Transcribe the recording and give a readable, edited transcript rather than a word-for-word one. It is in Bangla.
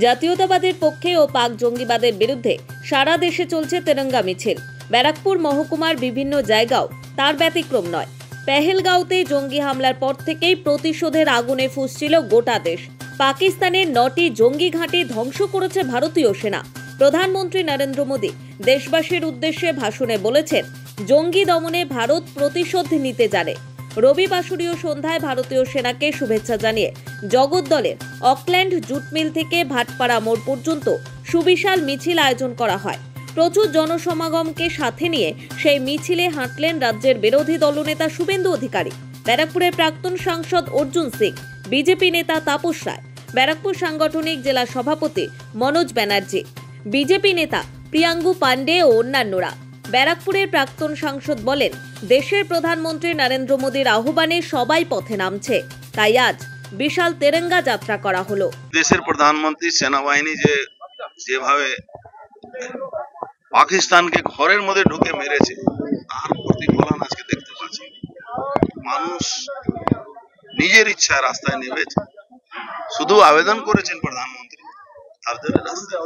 জাতীয়তাবাদের পক্ষে ও পাক জঙ্গিবাদের বিরুদ্ধে সারা দেশে চলছে তেরঙ্গা মিছিল। ব্যারাকপুর মহকুমার বিভিন্ন জায়গাও তার ব্যতিক্রম নয়। পেহেলগাঁওতে জঙ্গি হামলার পর থেকেই প্রতিশোধের আগুনে ফুঁসছিল গোটা দেশ। পাকিস্তানের 9টি জঙ্গি ঘাঁটি ধ্বংস করেছে ভারতীয় সেনা। প্রধানমন্ত্রী নরেন্দ্র মোদী দেশবাসীর উদ্দেশ্যে ভাষণে বলেছেন, জঙ্গি দমনে ভারত প্রতিশোধ নিতে জানে। রবিবাসরীয় সন্ধ্যায় ভারতীয় সেনাকে শুভেচ্ছা জানিয়ে জগদ্দলের অকল্যান্ড জুট মিল থেকে ভাটপাড়া মোড় পর্যন্ত সুবিশাল মিছিল আয়োজন করা হয়। প্রচুর জনসমাগমকে সাথে নিয়ে সেই মিছিলে হাঁটলেন রাজ্যের বিরোধী দলনেতা শুভেন্দু অধিকারী, ব্যারাকপুরের প্রাক্তন সাংসদ অর্জুন সিং, বিজেপি নেতা তাপস রায়, ব্যারাকপুর সাংগঠনিক জেলা সভাপতি মনোজ ব্যানার্জি, বিজেপি নেতা প্রিয়াঙ্গু পান্ডে ও অন্যান্যরা। ব্যারাকপুরের প্রাক্তন সাংসদ বলেন, দেশের প্রধানমন্ত্রী নরেন্দ্র মোদীর আহ্বানে সবাই পথে নামছে, তাই আজ বিশাল তেরঙ্গা যাত্রা করা হলো। দেশের প্রধানমন্ত্রী সেনাবাহিনী যেভাবে পাকিস্তানকে ঘরের মধ্যে ঢুকে মেরেছে, তার প্রতিফলন আজকে দেখতে পাচ্ছি। মানুষ নিজের ইচ্ছায় রাস্তায় নেমেছে, শুধু আবেদন করেছেন প্রধানমন্ত্রী, তার জন্য রাস্তায়